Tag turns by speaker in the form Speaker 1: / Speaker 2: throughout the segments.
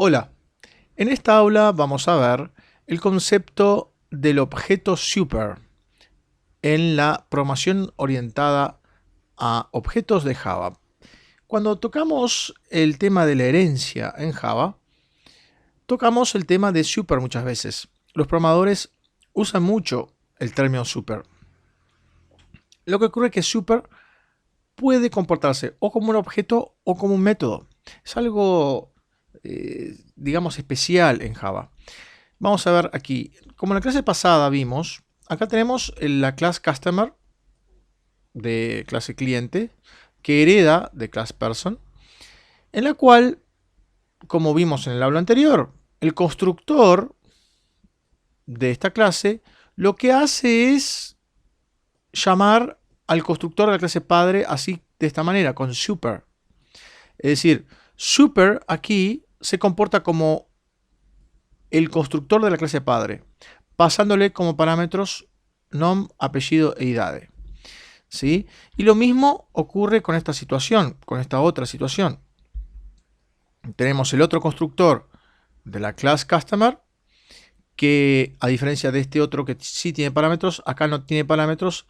Speaker 1: Hola, en esta aula vamos a ver el concepto del objeto super en la programación orientada a objetos de Java. Cuando tocamos el tema de la herencia en Java, tocamos el tema de super muchas veces. Los programadores usan mucho el término super. Lo que ocurre es que super puede comportarse o como un objeto o como un método. Es algo, digamos, especial en Java. Vamos a ver aquí, como en la clase pasada vimos, acá tenemos la clase customer de clase cliente que hereda de clase person, en la cual, como vimos en el aula anterior, el constructor de esta clase lo que hace es llamar al constructor de la clase padre así de esta manera, con super. Es decir, super aquí se comporta como el constructor de la clase padre, pasándole como parámetros nom, apellido e idade. ¿Sí? Y lo mismo ocurre con esta situación, con esta otra situación. Tenemos el otro constructor de la clase customer, que a diferencia de este otro que sí tiene parámetros, acá no tiene parámetros.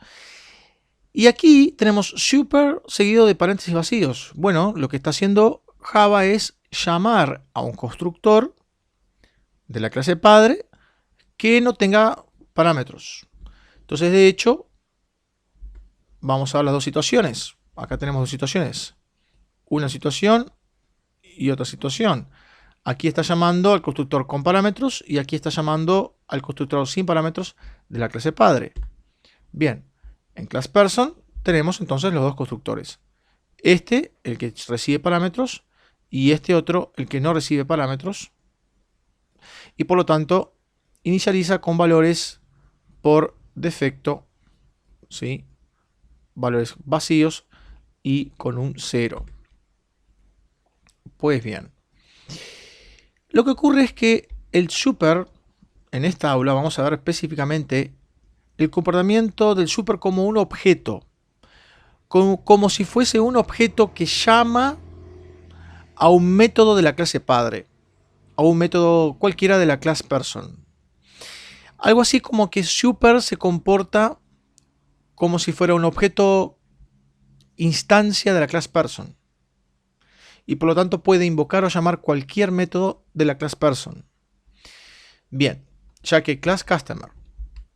Speaker 1: Y aquí tenemos super seguido de paréntesis vacíos. Bueno, lo que está haciendo Java es llamar a un constructor de la clase padre que no tenga parámetros. Entonces, de hecho, vamos a ver las dos situaciones. Acá tenemos dos situaciones. Una situación y otra situación. Aquí está llamando al constructor con parámetros y aquí está llamando al constructor sin parámetros de la clase padre. Bien, en class person tenemos entonces los dos constructores. Este, el que recibe parámetros, y este otro, el que no recibe parámetros. Y por lo tanto, inicializa con valores por defecto, ¿sí? Valores vacíos y con un 0. Pues bien, lo que ocurre es que el super, en esta aula vamos a ver específicamente el comportamiento del super como un objeto, como si fuese un objeto que llama a un método de la clase padre, a un método cualquiera de la clase person. Algo así como que super se comporta como si fuera un objeto instancia de la clase person. Y por lo tanto puede invocar o llamar cualquier método de la clase person. Bien, ya que class customer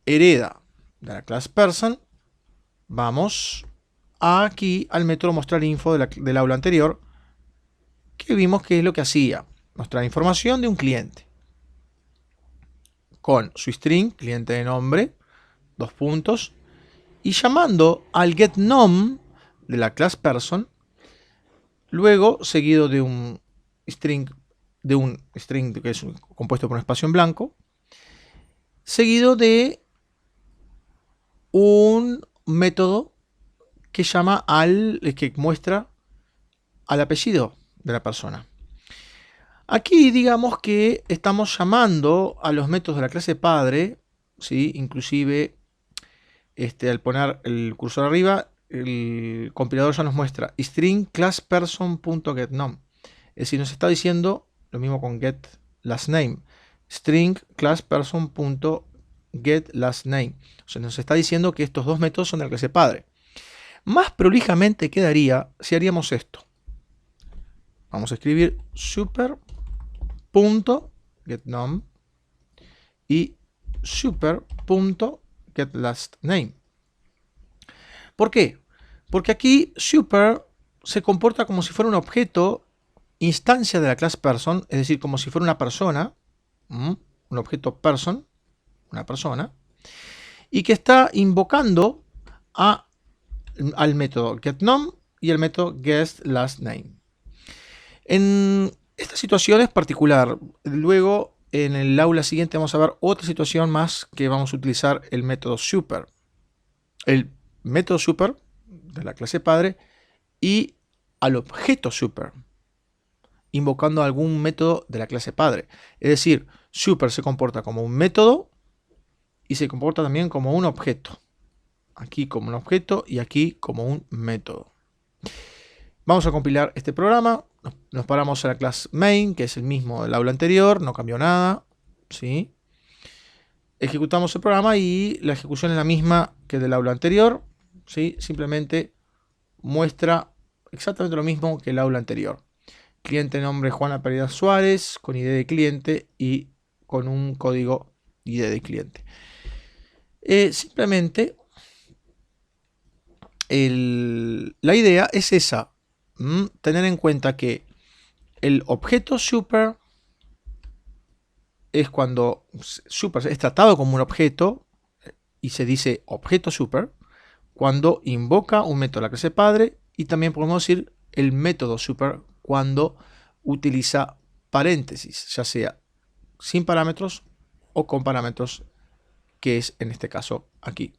Speaker 1: hereda de la clase person, vamos aquí al método mostrar info del aula anterior, que vimos que es lo que hacía, mostrar información de un cliente con su string, cliente de nombre, dos puntos, y llamando al getNom de la clase person, luego seguido de un string que es compuesto por un espacio en blanco, seguido de un método que llama que muestra al apellido de la persona. Aquí digamos que estamos llamando a los métodos de la clase padre, ¿sí? Inclusive al poner el cursor arriba, el compilador ya nos muestra string class person.getNom. Es decir, nos está diciendo lo mismo con getLastName. String class person.getLastName. O sea, nos está diciendo que estos dos métodos son de la clase padre. Más prolijamente quedaría si haríamos esto. Vamos a escribir super.getNom y super.getLastName. ¿Por qué? Porque aquí super se comporta como si fuera un objeto instancia de la clase person, es decir, como si fuera una persona, un objeto person, una persona, y que está invocando al método getNom y el método getLastName. En esta situación es particular. Luego, en el aula siguiente vamos a ver otra situación más que vamos a utilizar el método super. El método super de la clase padre y al objeto super, invocando algún método de la clase padre. Es decir, super se comporta como un método y se comporta también como un objeto. Aquí como un objeto y aquí como un método. Vamos a compilar este programa. Nos paramos en la clase main, que es el mismo del aula anterior, no cambió nada, ¿sí? Ejecutamos el programa y la ejecución es la misma que del aula anterior, ¿sí? Simplemente muestra exactamente lo mismo que el aula anterior. Cliente nombre Juana Pereira Suárez, con ID de cliente y con un código ID de cliente. Simplemente la idea es esa, tener en cuenta que el objeto super es cuando super es tratado como un objeto y se dice objeto super cuando invoca un método de la clase padre, y también podemos decir el método super cuando utiliza paréntesis, ya sea sin parámetros o con parámetros, que es en este caso aquí.